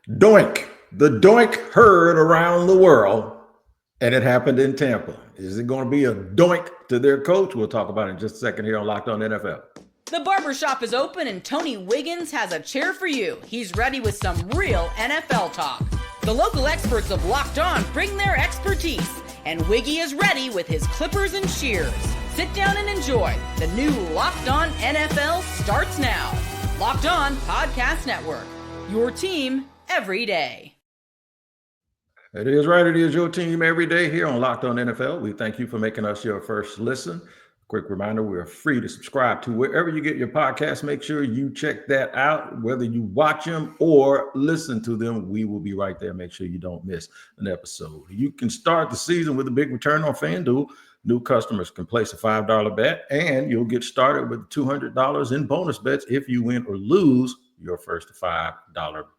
Doink. The doink heard around the world, and it happened in Tampa. Is it going to be a doink to their coach? We'll talk about it in just a second here on Locked On NFL. The barbershop is open and Tony Wiggins has a chair for you. He's ready with some real NFL talk. The local experts of Locked On bring their expertise, and Wiggy is ready with his clippers and shears. Sit down and enjoy. The new Locked On NFL starts now. Locked On Podcast Network. Your team every day. It is right. It is your team every day here on Locked On NFL. We thank you for making us your first listen. Quick reminder, we're free to subscribe to wherever you get your podcasts. Make sure you check that out. Whether you watch them or listen to them, we will be right there. Make sure you don't miss an episode. You can start the season with a big return on FanDuel. New customers can place a $5 bet, and you'll get started with $200 in bonus bets if you win or lose your first $5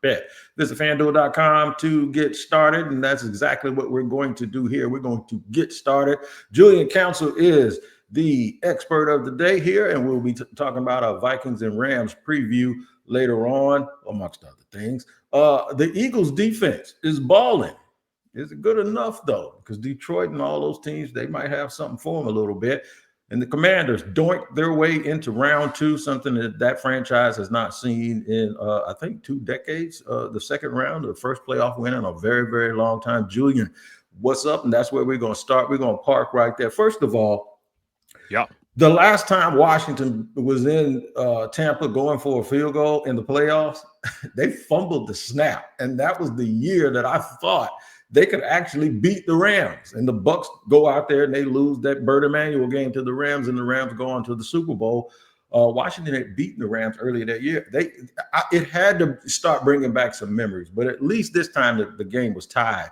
bet. Visit FanDuel.com to get started, and that's exactly what we're going to do here. We're going to get started. Julian Council is the expert of the day here, and we'll be talking about our Vikings and Rams preview later on, amongst other things. The Eagles defense is balling. Is it good enough, though? Because Detroit and all those teams, they might have something for them a little bit. And the Commanders doink their way into round two, something that franchise has not seen in, I think, 2 decades. The second round, the first playoff win in a very, very long time. Julian, what's up? And that's where we're going to start. We're going to park right there. First of all, the last time Washington was in Tampa going for a field goal in the playoffs, they fumbled the snap. And that was the year that I thought they could actually beat the Rams. And the Bucs go out there and they lose that Burt Emanuel game to the Rams, and the Rams go on to the Super Bowl. Washington had beaten the Rams earlier that year. It had to start bringing back some memories, but at least this time the game was tied.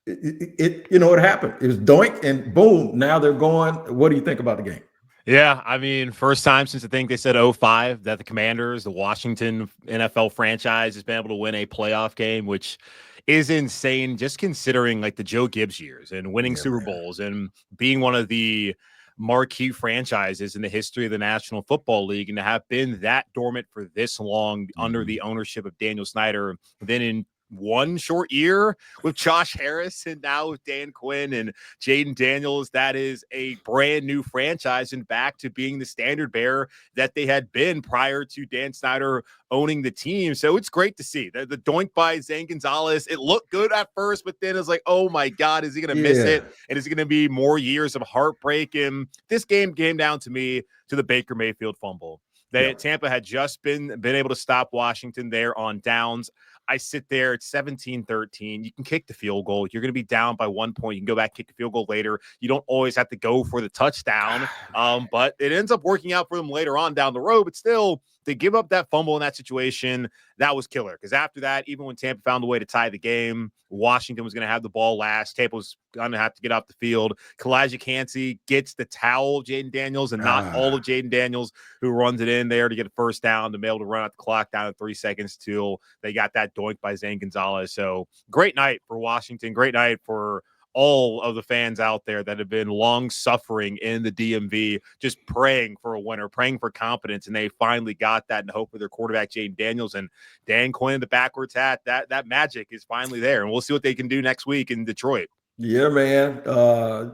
It happened. It was doink and boom. Now they're going. What do you think about the game? Yeah, I mean, first time since I think they said 05 that the Commanders, the Washington NFL franchise, has been able to win a playoff game, which is insane just considering like the Joe Gibbs years and winning Super Bowls and being one of the marquee franchises in the history of the National Football League, and to have been that dormant for this long under the ownership of Daniel Snyder. Then in one short year with Josh Harris and now with Dan Quinn and Jaden Daniels, that is a brand new franchise and back to being the standard bearer that they had been prior to Dan Snyder owning the team. So it's great to see the doink by Zane Gonzalez. It looked good at first, but then it's like, oh my God, is he going to miss it? And is it going to be more years of heartbreak? And this game came down to me to the Baker Mayfield fumble. Tampa had just been able to stop Washington there on downs. I sit there, it's 17-13. You can kick the field goal. You're going to be down by 1 point. You can go back, kick the field goal later. You don't always have to go for the touchdown. But it ends up working out for them later on down the road. But still, they give up that fumble in that situation. That was killer. Because after that, even when Tampa found a way to tie the game, Washington was going to have the ball last. Tampa was going to have to get off the field. Kalijah Kancey gets the towel of Jaden Daniels, and not all of Jaden Daniels, who runs it in there to get a first down, to be able to run out the clock down to 3 seconds till they got that doink by Zane Gonzalez. So great night for Washington. Great night for all of the fans out there that have been long suffering in the DMV, just praying for a winner, praying for confidence. And they finally got that, and hope with their quarterback, Jaden Daniels, and Dan Quinn, the backwards hat, that magic is finally there. And we'll see what they can do next week in Detroit. Yeah, man.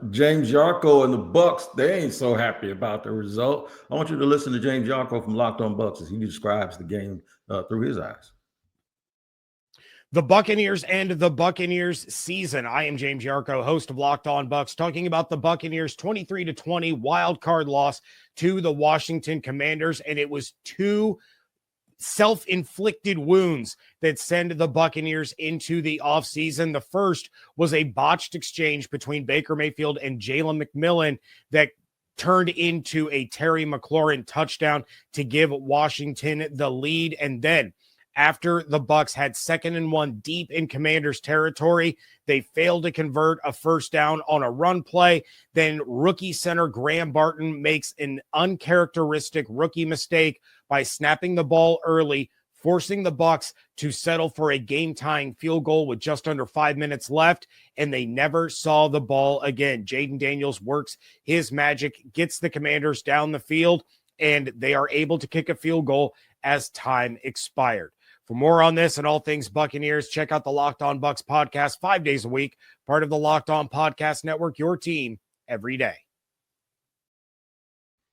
James Yarko and the Bucs, they ain't so happy about the result. I want you to listen to James Yarko from Locked On Bucs as he describes the game through his eyes. The Buccaneers and the Buccaneers season. I am James Yarko, host of Locked On Bucs, talking about the Buccaneers 23-20 wild card loss to the Washington Commanders. And it was 2 self-inflicted wounds that send the Buccaneers into the offseason. The first was a botched exchange between Baker Mayfield and Jalen McMillan that turned into a Terry McLaurin touchdown to give Washington the lead. And then after the Bucs had 2nd and 1 deep in Commanders territory, they failed to convert a first down on a run play. Then rookie center Graham Barton makes an uncharacteristic rookie mistake by snapping the ball early, forcing the Bucs to settle for a game-tying field goal with just under 5 minutes left, and they never saw the ball again. Jaden Daniels works his magic, gets the Commanders down the field, and they are able to kick a field goal as time expired. For more on this and all things Buccaneers, check out the Locked On Bucs podcast 5 days a week, part of the Locked On Podcast Network, your team every day.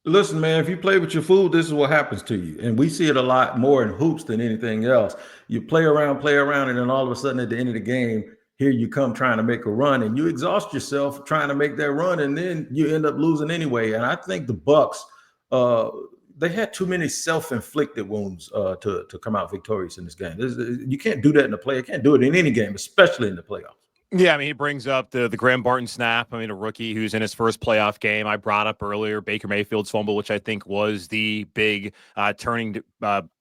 Listen, man, if you play with your food, this is what happens to you. And we see it a lot more in hoops than anything else. You play around, and then all of a sudden at the end of the game, here you come trying to make a run, and you exhaust yourself trying to make that run, and then you end up losing anyway. And I think the Bucs, they had too many self-inflicted wounds to come out victorious in this game. You can't do that in the play. You can't do it in any game, especially in the playoffs. Yeah, I mean, he brings up the Graham Barton snap. I mean, a rookie who's in his first playoff game. I brought up earlier Baker Mayfield's fumble, which I think was the big turning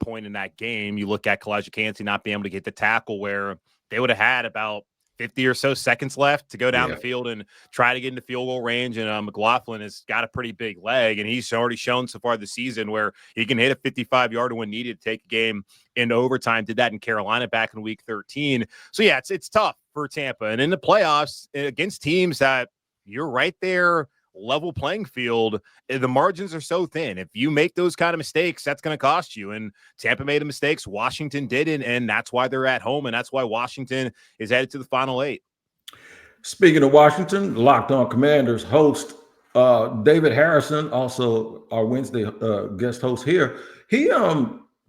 point in that game. You look at Kalijah not being able to get the tackle where they would have had about 50 or so seconds left to go down the field and try to get into field goal range. And McLaughlin has got a pretty big leg, and he's already shown so far this season where he can hit a 55-yarder when needed to take a game into overtime. Did that in Carolina back in week 13. So, yeah, it's tough for Tampa. And in the playoffs, against teams that you're right there, level playing field, the margins are so thin. If you make those kind of mistakes, that's going to cost you. And Tampa made the mistakes. Washington didn't, and that's why they're at home, and that's why Washington is headed to the Final Eight. Speaking of Washington, Locked On Commanders host David Harrison, also our Wednesday guest host here.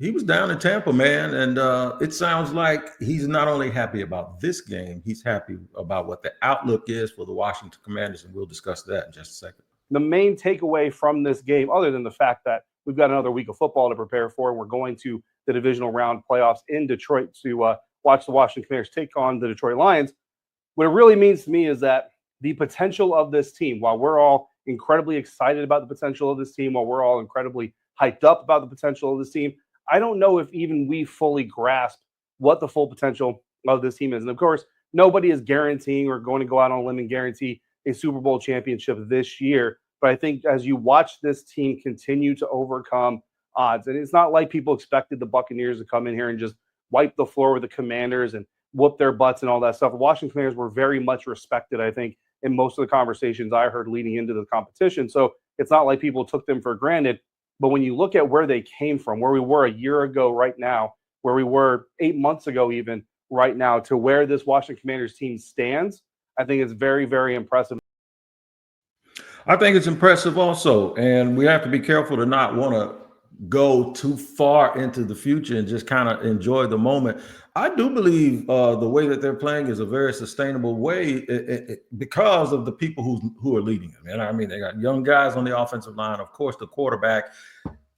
He was down in Tampa, man, and it sounds like he's not only happy about this game, he's happy about what the outlook is for the Washington Commanders, and we'll discuss that in just a second. The main takeaway from this game, other than the fact that we've got another week of football to prepare for, and we're going to the divisional round playoffs in Detroit to watch the Washington Commanders take on the Detroit Lions, what it really means to me is that the potential of this team, while we're all incredibly excited about the potential of this team, while we're all incredibly hyped up about the potential of this team, I don't know if even we fully grasp what the full potential of this team is. And of course, nobody is guaranteeing or going to go out on a limb and guarantee a Super Bowl championship this year. But I think as you watch this team continue to overcome odds, and it's not like people expected the Buccaneers to come in here and just wipe the floor with the Commanders and whoop their butts and all that stuff. The Washington Commanders were very much respected, I think, in most of the conversations I heard leading into the competition. So it's not like people took them for granted. But when you look at where they came from, where we were a year ago right now, where we were 8 months ago even right now, to where this Washington Commanders team stands, I think it's very, very impressive. I think it's impressive also, and we have to be careful to not want to go too far into the future and just kind of enjoy the moment. I do believe the way that they're playing is a very sustainable way because of the people who are leading them. And I mean, they got young guys on the offensive line. Of course, the quarterback.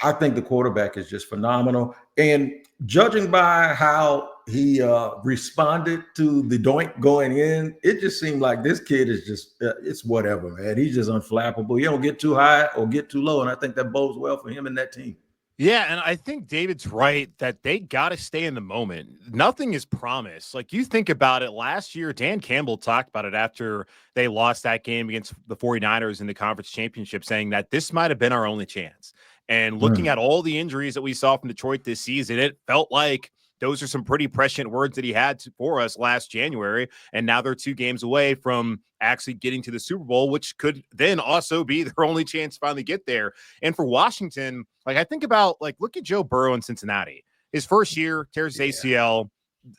I think the quarterback is just phenomenal. And judging by how he responded to the doink going in, it just seemed like this kid is just, it's whatever, man. He's just unflappable. He don't get too high or get too low. And I think that bodes well for him and that team. Yeah, and I think David's right that they got to stay in the moment. Nothing is promised. Like, you think about it, last year, Dan Campbell talked about it after they lost that game against the 49ers in the conference championship, saying that this might have been our only chance. And looking at all the injuries that we saw from Detroit this season, it felt like those are some pretty prescient words that he had for us last January. And now they're 2 games away from actually getting to the Super Bowl, which could then also be their only chance to finally get there. And for Washington, like, I think about, like, look at Joe Burrow in Cincinnati. His first year, tears his ACL,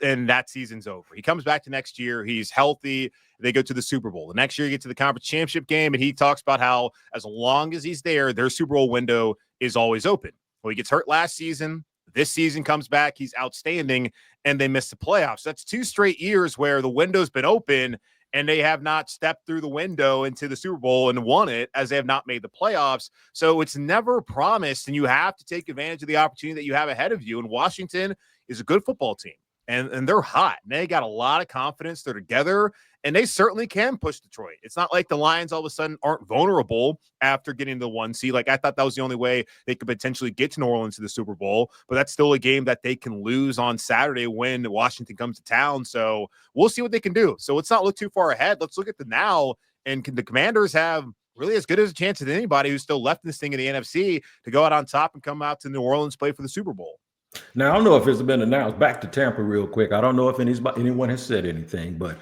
and that season's over. He comes back to next year. He's healthy. They go to the Super Bowl. The next year, you get to the conference championship game, and he talks about how as long as he's there, their Super Bowl window is always open. Well, he gets hurt last season. This season comes back. He's outstanding, and they miss the playoffs. That's 2 straight years where the window's been open, and they have not stepped through the window into the Super Bowl and won it, as they have not made the playoffs. So it's never promised, and you have to take advantage of the opportunity that you have ahead of you. And Washington is a good football team, and they're hot. And they got a lot of confidence. They're together, and they certainly can push Detroit. It's not like the Lions all of a sudden aren't vulnerable after getting the 1 seed. Like, I thought that was the only way they could potentially get to New Orleans to the Super Bowl, but that's still a game that they can lose on Saturday when Washington comes to town. So we'll see what they can do. So let's not look too far ahead. Let's look at the now. And the Commanders have really as good as a chance as anybody who's still left in this thing in the NFC to go out on top and come out to New Orleans, play for the Super Bowl. Now, I don't know if it's been announced. Back to Tampa real quick. I don't know if anyone has said anything, but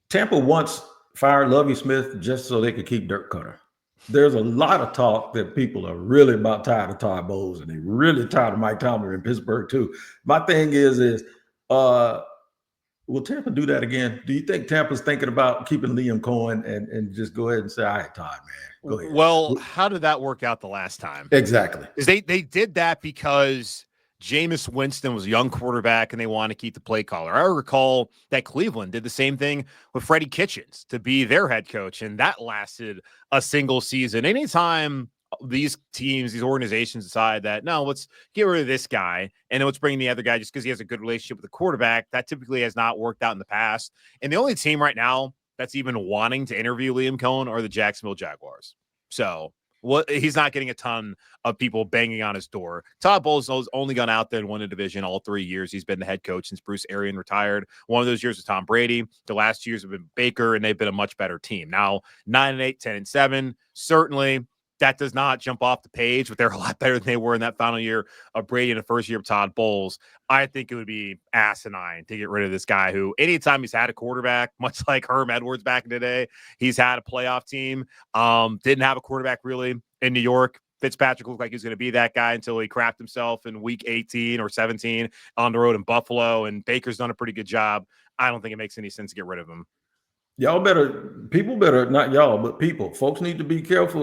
Tampa once fired Lovie Smith just so they could keep Dirk Cutter. there's a lot of talk that people are really about tired of Todd Bowles, and they're really tired of Mike Tomlin in Pittsburgh too. My thing is will Tampa do that again? Do you think Tampa's thinking about keeping Liam Cohen and just go ahead and say, all right, Todd, man, go ahead? Well, how did that work out the last time? Exactly. Because they did that because Jameis Winston was a young quarterback and they wanted to keep the play caller. I recall that Cleveland did the same thing with Freddie Kitchens to be their head coach, and that lasted a single season. Anytime these teams, these organizations decide that, no, let's get rid of this guy and then let's bring in the other guy just because he has a good relationship with the quarterback, that typically has not worked out in the past. And the only team right now that's even wanting to interview Liam Cohen are the Jacksonville Jaguars. So he's not getting a ton of people banging on his door. Todd Bowles has only gone out there and won a division all 3 years. He's been the head coach since Bruce Arians retired. One of those years was Tom Brady. The last 2 years have been Baker, and they've been a much better team. Now, 9-8, 10-7, certainly that does not jump off the page, but they're a lot better than they were in that final year of Brady and the first year of Todd Bowles. I think it would be asinine to get rid of this guy who, anytime he's had a quarterback, much like Herm Edwards back in the day, he's had a playoff team. Didn't have a quarterback really in New York. Fitzpatrick looked like he was going to be that guy until he crapped himself in week 18 or 17 on the road in Buffalo, and Baker's done a pretty good job. I don't think it makes any sense to get rid of him. People better, not y'all, but folks need to be careful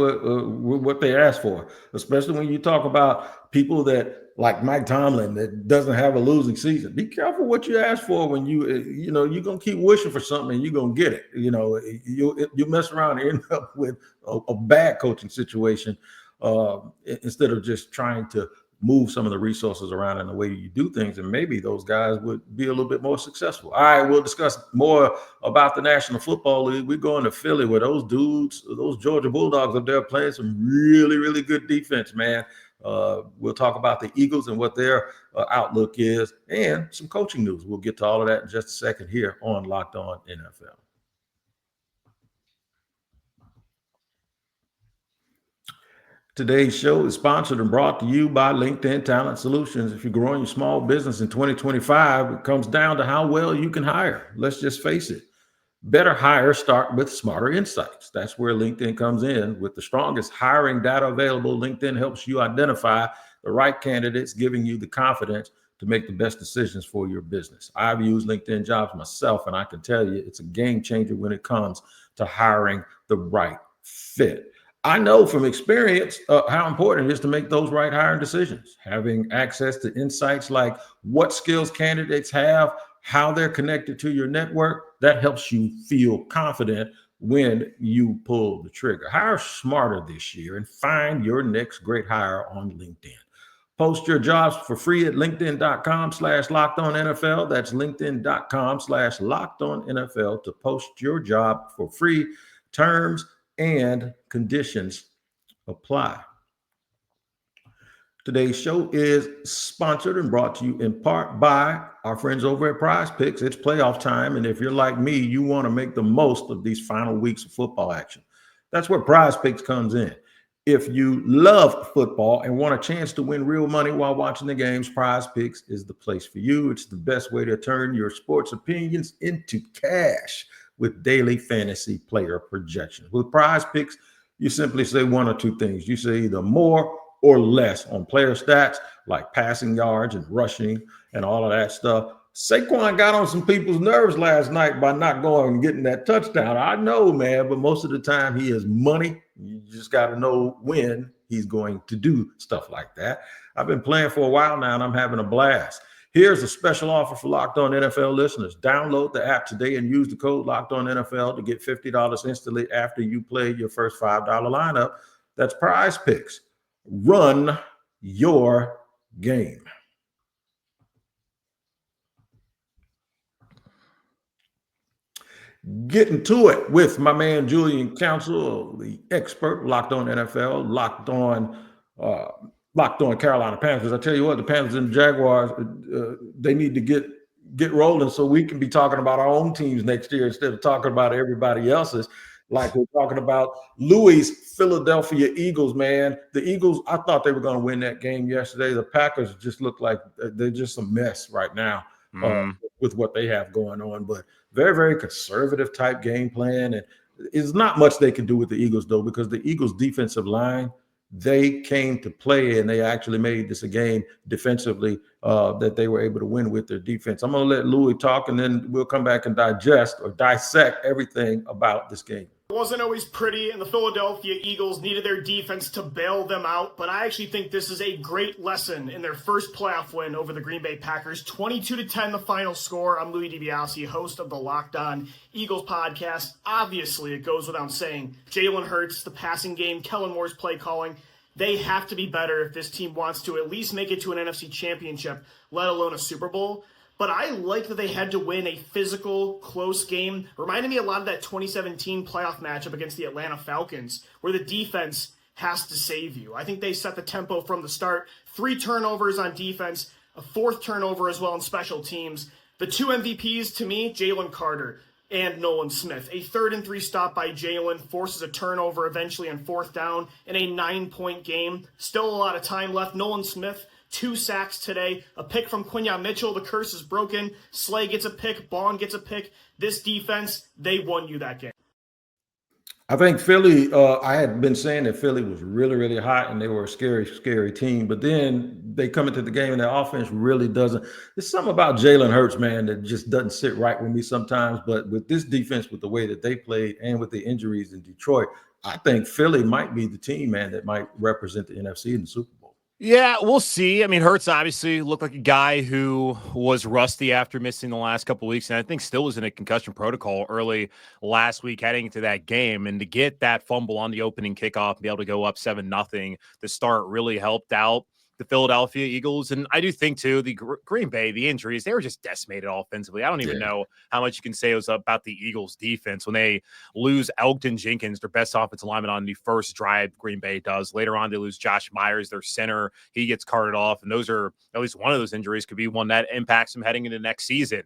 with what they ask for, especially when you talk about people that like Mike Tomlin that doesn't have a losing season. Be careful what you ask for when you're going to keep wishing for something and you're going to get it. You mess around and end up with a bad coaching situation instead of just trying to move some of the resources around in the way you do things, and maybe those guys would be a little bit more successful. All right, we'll discuss more about the National Football League. We're going to Philly where those dudes, those Georgia Bulldogs up there playing some really, really good defense, man. We'll talk about the Eagles and what their outlook is and some coaching news. We'll get to all of that in just a second here on Locked On NFL. Today's show is sponsored and brought to you by LinkedIn Talent Solutions. If you're growing your small business in 2025, it comes down to how well you can hire. Let's just face it. Better hires start with smarter insights. That's where LinkedIn comes in. With the strongest hiring data available, LinkedIn helps you identify the right candidates, giving you the confidence to make the best decisions for your business. I've used LinkedIn Jobs myself, and I can tell you it's a game changer when it comes to hiring the right fit. I know from experience how important it is to make those right hiring decisions. Having access to insights like what skills candidates have, how they're connected to your network, that helps you feel confident when you pull the trigger. Hire smarter this year and find your next great hire on LinkedIn. Post your jobs for free at linkedin.com/lockedonnfl. That's linkedin.com/lockedonnfl to post your job for free. Terms and conditions apply. Today's show is sponsored and brought to you in part by our friends over at Prize Picks. It's playoff time, and if you're like me, you want to make the most of these final weeks of football action. That's where Prize Picks comes in. If you love football and want a chance to win real money while watching the games, Prize Picks is the place for you. It's the best way to turn your sports opinions into cash with daily fantasy player projections. With Prize Picks, you simply say one or two things. You say either more or less on player stats like passing yards and rushing and all of that stuff. Saquon got on some people's nerves last night by not going and getting that touchdown. I know, man, but most of the time he is money. You just got to know when he's going to do stuff like that. I've been playing for a while now, and I'm having a blast. Here's a special offer for Locked On NFL listeners. Download the app today and use the code Locked On NFL to get $50 instantly after you play your first $5 lineup. That's Prize Picks. Run your game. Getting to it with my man Julian Council, the expert, Locked On NFL, Locked On Carolina Panthers. I tell you what, the Panthers and the Jaguars, they need to get rolling so we can be talking about our own teams next year instead of talking about everybody else's. Like we're talking about Louis' Philadelphia Eagles, man. The Eagles, I thought they were going to win that game yesterday. The Packers just look like they're just a mess right now with what they have going on. But very, very conservative type game plan. And It's not much they can do with the Eagles, though, because the Eagles' defensive line, they came to play, and they actually made this a game defensively that they were able to win with their defense. I'm going to let Louis talk, and then we'll come back and digest or dissect everything about this game. It wasn't always pretty, and the Philadelphia Eagles needed their defense to bail them out, but I actually think this is a great lesson in their first playoff win over the Green Bay Packers. 22-10 the final score. I'm Louis DiBiase, host of the Locked On Eagles podcast. Obviously, it goes without saying, Jalen Hurts, the passing game, Kellen Moore's play calling, they have to be better if this team wants to at least make it to an NFC championship, let alone a Super Bowl. But I like that they had to win a physical, close game. Reminded me a lot of that 2017 playoff matchup against the Atlanta Falcons, where the defense has to save you. I think they set the tempo from the start. 3 turnovers on defense, a 4th turnover as well in special teams. The 2 MVPs, to me, Jalen Carter and Nolan Smith. A 3rd and 3 stop by Jalen forces a turnover eventually on 4th down in a 9-point game. Still a lot of time left. Nolan Smith, 2 sacks today, a pick from Quinyon Mitchell. The curse is broken. Slay gets a pick. Bond gets a pick. This defense, they won you that game. I think Philly, I had been saying that Philly was really, really hot and they were a scary, scary team. But then they come into the game and their offense really doesn't. There's something about Jalen Hurts, man, that just doesn't sit right with me sometimes. But with this defense, with the way that they played and with the injuries in Detroit, I think Philly might be the team, man, that might represent the NFC in the Super Bowl. Yeah, we'll see. I mean, Hurts obviously looked like a guy who was rusty after missing the last couple of weeks, and I think still was in a concussion protocol early last week heading into that game. And to get that fumble on the opening kickoff and be able to go up 7-0 to start really helped out the Philadelphia Eagles. And I do think, too, the Green Bay, the injuries, they were just decimated offensively. I don't even know how much you can say it was about the Eagles' defense when they lose Elgton Jenkins, their best offensive lineman, on the first drive Green Bay does. Later on, they lose Josh Myers, their center. He gets carted off. And those are, at least one of those injuries could be one that impacts him heading into next season.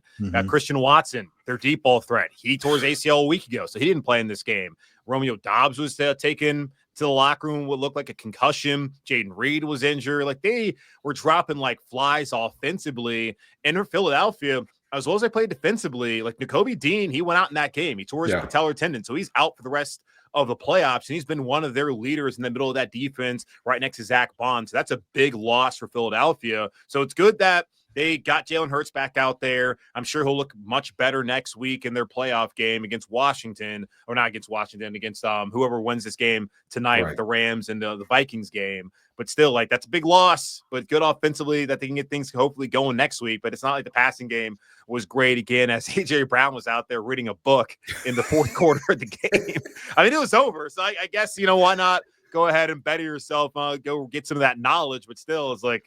Christian Watson, their deep ball threat. He tore his ACL a week ago, so he didn't play in this game. Romeo Doubs was taken to the locker room, would look like a concussion. Jaden Reed was injured. Like, they were dropping like flies offensively. And in Philadelphia, as well as they played defensively, like Nakobe Dean, he went out in that game. He tore his patellar tendon, so he's out for the rest of the playoffs, and he's been one of their leaders in the middle of that defense right next to Zach Bond. So that's a big loss for Philadelphia. So it's good that they got Jalen Hurts back out there. I'm sure he'll look much better next week in their playoff game against Washington, or not against Washington, against whoever wins this game tonight with the Rams and the Vikings game. But still, like, that's a big loss, but good offensively that they can get things hopefully going next week. But it's not like the passing game was great again, as A.J. Brown was out there reading a book in the 4th quarter of the game. I mean, it was over. So I guess, why not go ahead and better yourself, go get some of that knowledge. But still, it's like,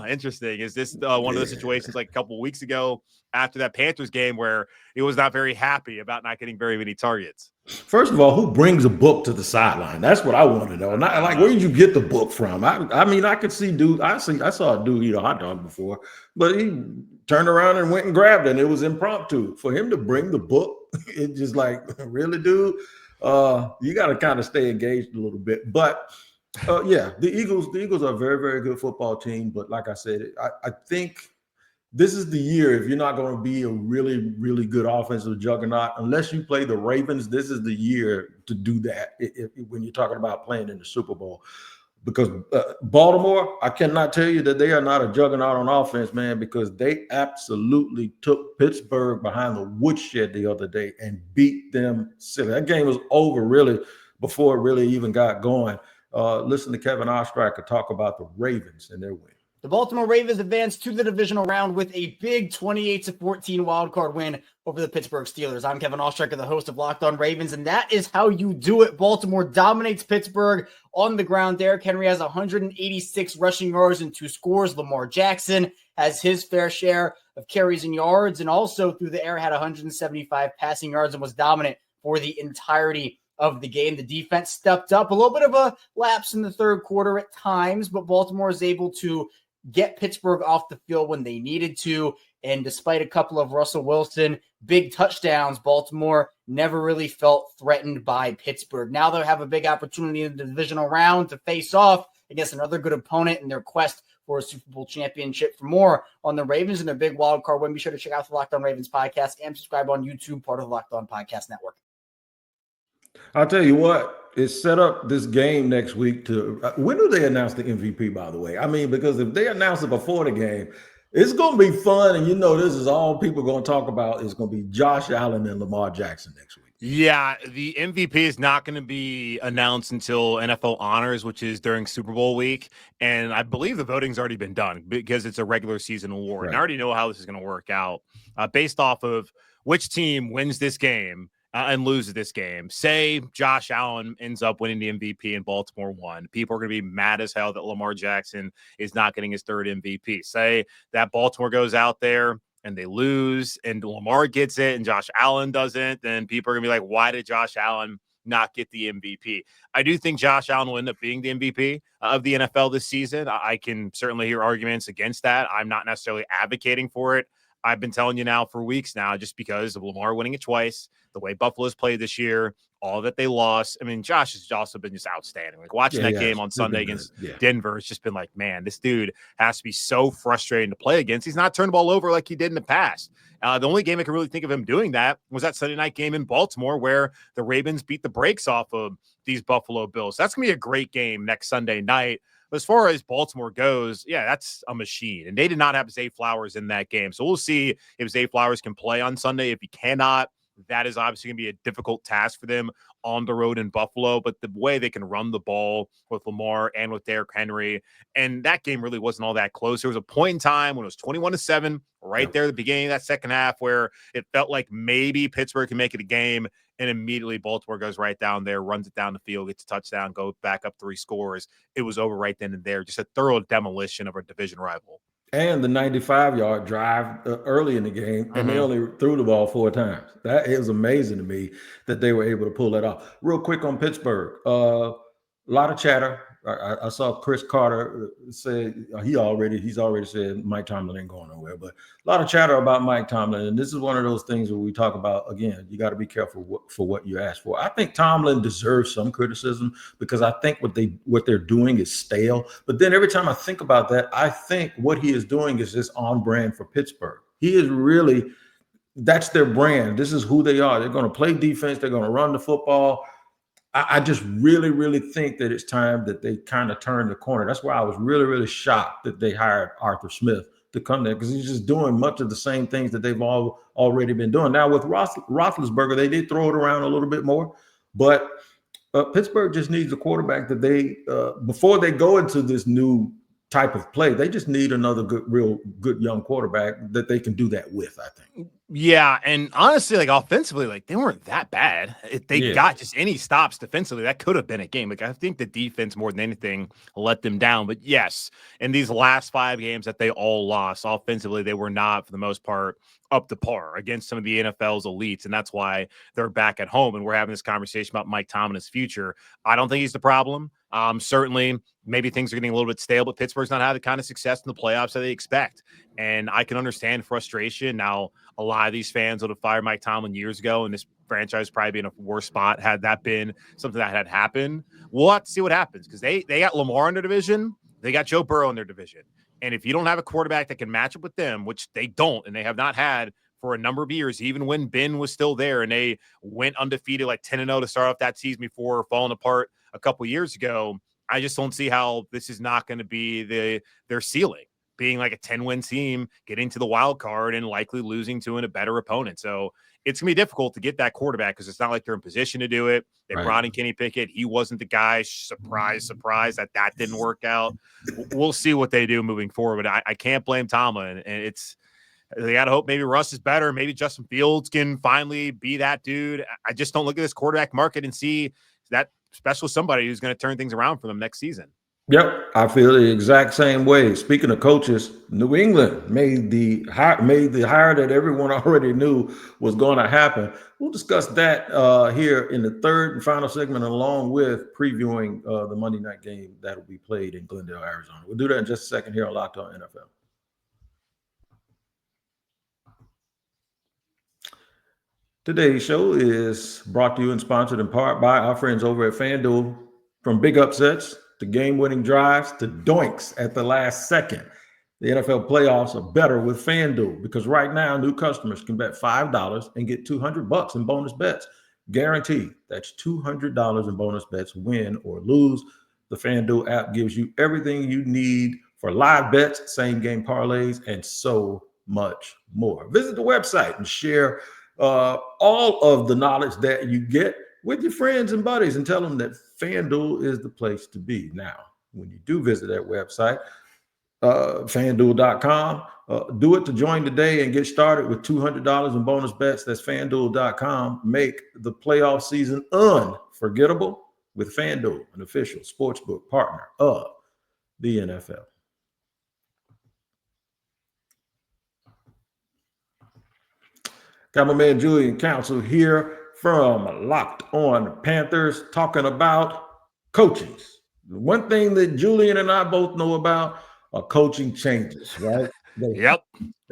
interesting. Is this one of those situations like a couple of weeks ago after that Panthers game where he was not very happy about not getting very many targets? First of all, who brings a book to the sideline? That's what I want to know. Not like, where did you get the book from? I mean, I could see dude. I saw a dude eat a hot dog before, but he turned around and went and grabbed it, and it was impromptu. For him to bring the book, it's just like, really, dude? You got to kind of stay engaged a little bit. But the Eagles are a very, very good football team. But like I said, I think this is the year, if you're not going to be a really, really good offensive juggernaut, unless you play the Ravens, this is the year to do that when you're talking about playing in the Super Bowl. Because Baltimore, I cannot tell you that they are not a juggernaut on offense, man, because they absolutely took Pittsburgh behind the woodshed the other day and beat them silly. That game was over really before it really even got going. Listen to Kevin Oestreicher talk about the Ravens and their win. The Baltimore Ravens advanced to the divisional round with a big 28-14 wildcard win over the Pittsburgh Steelers. I'm Kevin Oestreicher, the host of Locked On Ravens, and that is how you do it. Baltimore dominates Pittsburgh on the ground. Derrick Henry has 186 rushing yards and 2 scores. Lamar Jackson has his fair share of carries and yards, and also through the air had 175 passing yards and was dominant for the entirety of the game. The defense stepped up. A little bit of a lapse in the 3rd quarter at times, but Baltimore is able to get Pittsburgh off the field when they needed to. And despite a couple of Russell Wilson big touchdowns, Baltimore never really felt threatened by Pittsburgh. Now they'll have a big opportunity in the divisional round to face off against another good opponent in their quest for a Super Bowl championship. For more on the Ravens and their big wild card win, be sure to check out the Locked On Ravens podcast and subscribe on YouTube, part of the Locked On Podcast Network. I'll tell you what, it's set up this game next week to when do they announce the MVP, by the way? I mean, because if they announce it before the game, it's going to be fun. And this is all people are going to talk about. It's going to be Josh Allen and Lamar Jackson next week. Yeah, the MVP is not going to be announced until NFL Honors, which is during Super Bowl week. And I believe the voting's already been done because it's a regular season award. Right. And I already know how this is going to work out based off of which team wins this game and loses this game. Say Josh Allen ends up winning the MVP and Baltimore won. People are going to be mad as hell that Lamar Jackson is not getting his third MVP. Say that Baltimore goes out there and they lose and Lamar gets it and Josh Allen doesn't, then people are going to be like, why did Josh Allen not get the MVP? I do think Josh Allen will end up being the MVP of the NFL this season. I can certainly hear arguments against that. I'm not necessarily advocating for it. I've been telling you now for weeks now, just because of Lamar winning it twice, the way Buffalo's played this year, all that they lost. I mean, Josh has also been just outstanding. Like watching that game on Sunday against Denver, it's just been like, man, this dude has to be so frustrating to play against. He's not turned the ball over like he did in the past. The only game I can really think of him doing that was that Sunday night game in Baltimore where the Ravens beat the brakes off of these Buffalo Bills. That's going to be a great game next Sunday night. But as far as Baltimore goes, yeah, that's a machine. And they did not have Zay Flowers in that game. So we'll see if Zay Flowers can play on Sunday. If he cannot, that is obviously going to be a difficult task for them on the road in Buffalo. But the way they can run the ball with Lamar and with Derrick Henry, and that game really wasn't all that close. There was a point in time when it was 21-7 right there at the beginning of that second half where it felt like maybe Pittsburgh can make it a game. And immediately Baltimore goes right down there, runs it down the field, gets a touchdown, goes back up 3 scores. It was over right then and there. Just a thorough demolition of our division rival. And the 95-yard drive early in the game, and they only threw the ball 4 times. That is amazing to me that they were able to pull that off. Real quick on Pittsburgh, a lot of chatter. I saw Chris Carter say he's already said Mike Tomlin ain't going nowhere, but a lot of chatter about Mike Tomlin. And this is one of those things where we talk about, again, you got to be careful for what you ask for. I think Tomlin deserves some criticism because I think what they're doing is stale. But then every time I think about that, I think what he is doing is just on brand for Pittsburgh. He is really, that's their brand. This is who they are. They're going to play defense. They're going to run the football. I just really, really think that it's time that they kind of turn the corner. That's why I was really, really shocked that they hired Arthur Smith to come there because he's just doing much of the same things that they've already been doing. Now with Roethlisberger, they did throw it around a little bit more, but Pittsburgh just needs a quarterback that they before they go into this new type of play, they just need another real good young quarterback that they can do that with, I think. Yeah, and honestly, like offensively, like they weren't that bad. If they got just any stops defensively, that could have been a game. Like I think the defense more than anything let them down. But yes, in these last 5 games that they all lost, offensively, they were not for the most part up to par against some of the NFL's elites, and that's why they're back at home. And we're having this conversation about Mike Tomlin's future. I don't think he's the problem. Certainly, maybe things are getting a little bit stale, but Pittsburgh's not had the kind of success in the playoffs that they expect. And I can understand frustration. Now, a lot of these fans would have fired Mike Tomlin years ago, and this franchise probably be in a worse spot had that been something that had happened. We'll have to see what happens because they got Lamar in their division. They got Joe Burrow in their division. And if you don't have a quarterback that can match up with them, which they don't, and they have not had for a number of years, even when Ben was still there and they went undefeated like 10-0 to start off that season before falling apart a couple years ago, I just don't see how this is not going to be their ceiling, being like a 10-win team, getting to the wild card and likely losing to a better opponent. So it's going to be difficult to get that quarterback because it's not like they're in position to do it. They brought in Kenny Pickett. He wasn't the guy. Surprise that didn't work out. We'll see what they do moving forward, but I can't blame Tomlin. And they got to hope maybe Russ is better. Maybe Justin Fields can finally be that dude. I just don't look at this quarterback market and see that special somebody who's going to turn things around for them next season. Yep, I feel the exact same way. Speaking of coaches, New England made the hire that everyone already knew was going to happen. We'll discuss that here in the third and final segment, along with previewing the Monday night game that will be played in Glendale, Arizona. We'll do that in just a second here on Locked On NFL. Today's show is brought to you and sponsored in part by our friends over at FanDuel. From big upsets to game-winning drives to doinks at the last second, the NFL playoffs are better with FanDuel because right now new customers can bet $5 and get $200 in bonus bets. guaranteed. That's $200 in bonus bets, win or lose. The FanDuel app gives you everything you need for live bets, same game parlays, and so much more. Visit the website and share all of the knowledge that you get with your friends and buddies and tell them that FanDuel is the place to be. Now, when you do visit that website, FanDuel.com, do it to join today and get started with $200 in bonus bets. That's FanDuel.com. Make the playoff season unforgettable with FanDuel, an official sportsbook partner of the NFL. Got my man Julian Council here from Locked On Panthers talking about coaches. One thing that Julian and I both know about are coaching changes, right? They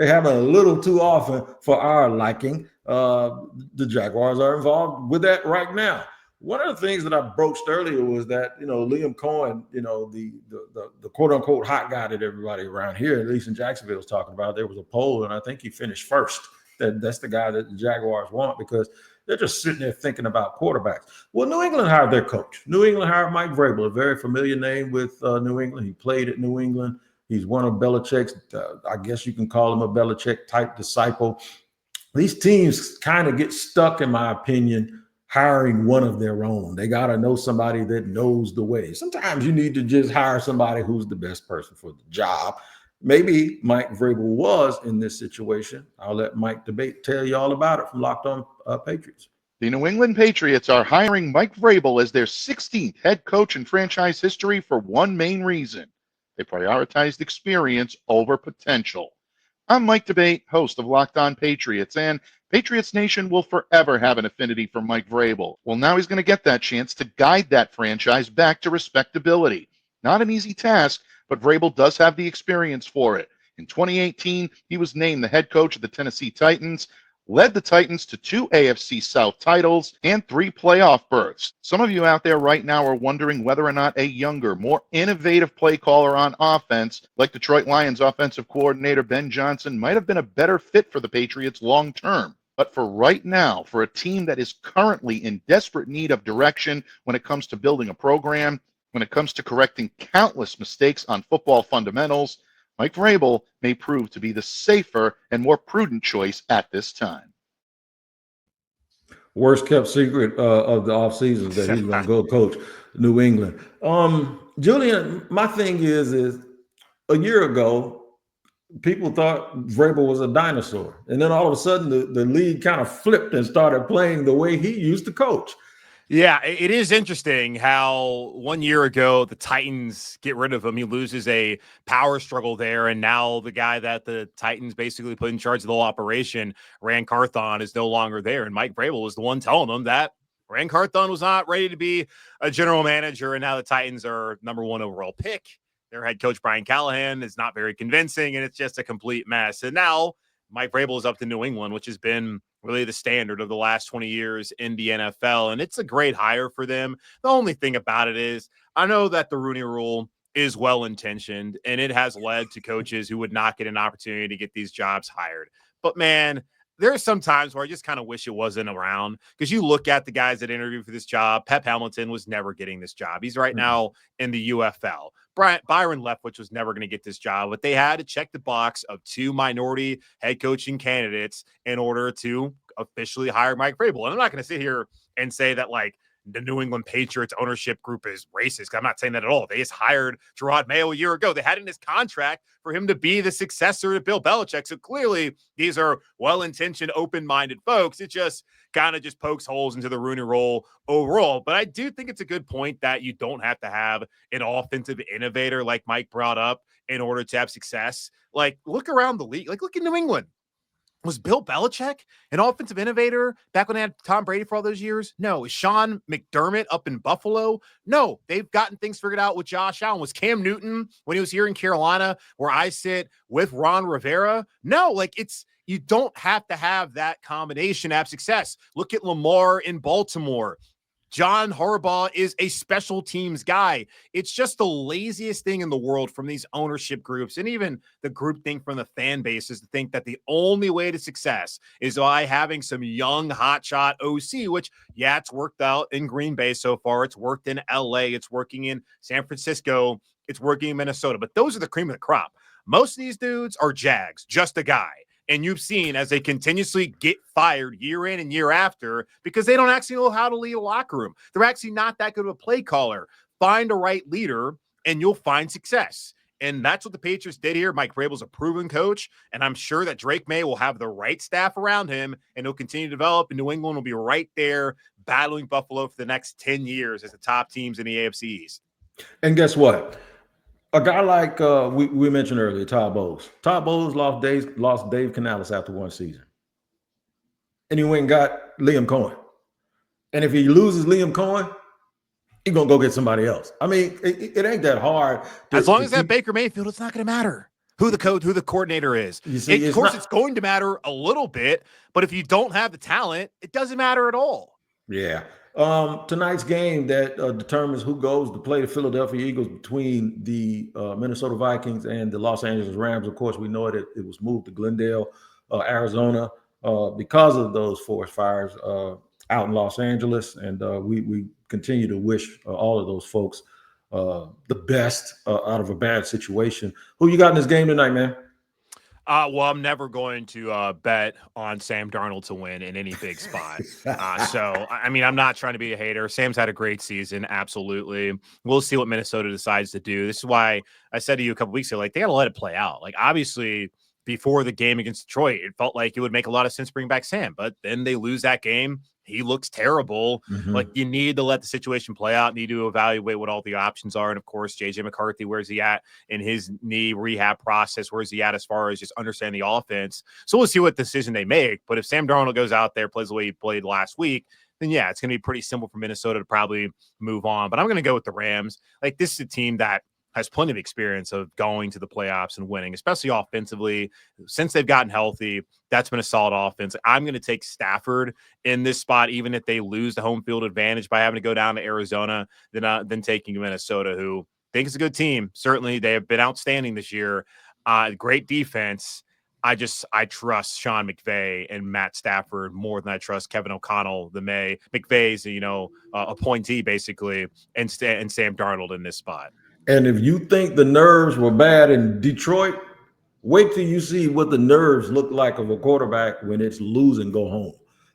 happen a little too often for our liking. The Jaguars are involved with that right now. One of the things that I broached earlier was that, Liam Cohen, the quote unquote hot guy that everybody around here, at least in Jacksonville, was talking about. There was a poll, and I think he finished first. That's the guy that the Jaguars want because they're just sitting there thinking about quarterbacks. Well, New England hired their coach. New England hired Mike Vrabel, a very familiar name with New England. He played at New England. He's one of Belichick's, I guess you can call him a Belichick-type disciple. These teams kind of get stuck, in my opinion, hiring one of their own. They got to know somebody that knows the way. Sometimes you need to just hire somebody who's the best person for the job. Maybe Mike Vrabel was in this situation. I'll let Mike tell you all about it from Locked On Patriots. The New England Patriots are hiring Mike Vrabel as their 16th head coach in franchise history for one main reason. They prioritized experience over potential. I'm Mike DeBate, host of Locked On Patriots, and Patriots Nation will forever have an affinity for Mike Vrabel. Well, now he's going to get that chance to guide that franchise back to respectability. Not an easy task, but Vrabel does have the experience for it. In 2018, he was named the head coach of the Tennessee Titans, led the Titans to 2 AFC South titles and 3 playoff berths. Some of you out there right now are wondering whether or not a younger, more innovative play caller on offense, like Detroit Lions offensive coordinator Ben Johnson, might have been a better fit for the Patriots long term. But for right now, for a team that is currently in desperate need of direction when it comes to building a program, when it comes to correcting countless mistakes on football fundamentals, Mike Vrabel may prove to be the safer and more prudent choice at this time. Worst kept secret of the offseason that he's going to go coach New England. Julian, my thing is a year ago, people thought Vrabel was a dinosaur. And then all of a sudden, the league kind of flipped and started playing the way he used to coach. Yeah, it is interesting how 1 year ago the Titans get rid of him. He loses a power struggle there, and now the guy that the Titans basically put in charge of the whole operation, Ran Carthon, is no longer there. And Mike Vrabel was the one telling them that Ran Carthon was not ready to be a general manager, and now the Titans are number 1 overall pick. Their head coach, Brian Callahan, is not very convincing, and it's just a complete mess. And now Mike Vrabel is up to New England, which has been really the standard of the last 20 years in the NFL. And it's a great hire for them. The only thing about it is I know that the Rooney Rule is well-intentioned, and it has led to coaches who would not get an opportunity to get these jobs hired. But, man, there are some times where I just kind of wish it wasn't around because you look at the guys that interviewed for this job. Pep Hamilton was never getting this job. He's right now in the UFL. Byron Leftwich was never going to get this job, but they had to check the box of 2 minority head coaching candidates in order to officially hire Mike Vrabel. And I'm not going to sit here and say that, like, the New England Patriots ownership group is racist. I'm not saying that at all. They just hired Gerard Mayo a year ago. They had in his contract for him to be the successor to Bill Belichick. So clearly these are well-intentioned, open-minded folks. It just kind of just pokes holes into the Rooney Rule overall. But I do think it's a good point that you don't have to have an offensive innovator like Mike brought up in order to have success. Like, look around the league. Like, look at New England. Was Bill Belichick an offensive innovator back when they had Tom Brady for all those years? No. Is Sean McDermott up in Buffalo? No. They've gotten things figured out with Josh Allen. Was Cam Newton, when he was here in Carolina, where I sit with Ron Rivera? No. Like, you don't have to have that combination to have success. Look at Lamar in Baltimore. John Harbaugh is a special teams guy. It's just the laziest thing in the world from these ownership groups and even the group thing from the fan bases to think that the only way to success is by having some young hotshot OC, which, yeah, it's worked out in Green Bay so far. It's worked in LA. It's working in San Francisco. It's working in Minnesota. But those are the cream of the crop. Most of these dudes are Jags, just a guy. And you've seen as they continuously get fired year in and year after because they don't actually know how to lead a locker room. They're actually not that good of a play caller. Find a right leader and you'll find success. And that's what the Patriots did here. Mike Vrabel's a proven coach, and I'm sure that Drake May will have the right staff around him, and he'll continue to develop, and New England will be right there battling Buffalo for the next 10 years as the top teams in the AFC East. And guess what? A guy like we mentioned earlier, Todd Bowles. Todd Bowles lost Dave Canales after one season. And he went and got Liam Cohen. And if he loses Liam Cohen, he's going to go get somebody else. I mean, it ain't that hard. As long as that Baker Mayfield, it's not going to matter who the coordinator is. See, of course, it's going to matter a little bit, but if you don't have the talent, it doesn't matter at all. Yeah. Tonight's game that determines who goes to play the Philadelphia Eagles between the Minnesota Vikings and the Los Angeles Rams. Of course, we know it was moved to Glendale, Arizona, because of those forest fires out in Los Angeles. And we continue to wish all of those folks the best out of a bad situation. Who you got in this game tonight, man? Well, I'm never going to bet on Sam Darnold to win in any big spot. So, I mean, I'm not trying to be a hater. Sam's had a great season. Absolutely. We'll see what Minnesota decides to do. This is why I said to you a couple weeks ago, like, they got to let it play out. Like, obviously, before the game against Detroit, it felt like it would make a lot of sense to bring back Sam, but then they lose that game. He looks terrible. Like, you need to let the situation play out, need to evaluate what all the options are. And of course, JJ McCarthy, where's he at in his knee rehab process? Where's he at as far as just understanding the offense? So we'll see what decision they make. But if Sam Darnold goes out there, plays the way he played last week, then yeah, it's going to be pretty simple for Minnesota to probably move on. But I'm going to go with the Rams. Like, this is a team that has plenty of experience of going to the playoffs and winning, especially offensively. Since they've gotten healthy, that's been a solid offense. I'm going to take Stafford in this spot, even if they lose the home field advantage by having to go down to Arizona, than taking Minnesota, who I think is a good team. Certainly, they have been outstanding this year. Great defense. I trust Sean McVay and Matt Stafford more than I trust Kevin O'Connell, McVay's, appointee, basically, and Sam Darnold in this spot. And if you think the nerves were bad in Detroit, wait till you see what the nerves look like of a quarterback when it's lose and go home.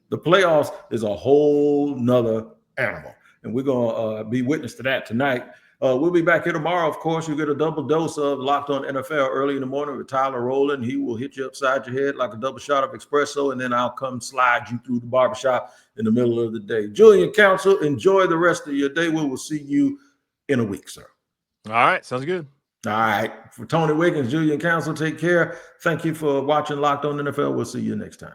The playoffs is a whole nother animal, and we're going to be witness to that tonight. We'll be back here tomorrow. Of course, you get a double dose of Locked On NFL early in the morning with Tyler Rowland. He will hit you upside your head like a double shot of espresso, and then I'll come slide you through the barbershop in the middle of the day. Julian Council, enjoy the rest of your day. We will see you in a week, sir. All right. Sounds good. All right. For Tony Wiggins, Julian Council, take care. Thank you for watching Locked On NFL. We'll see you next time.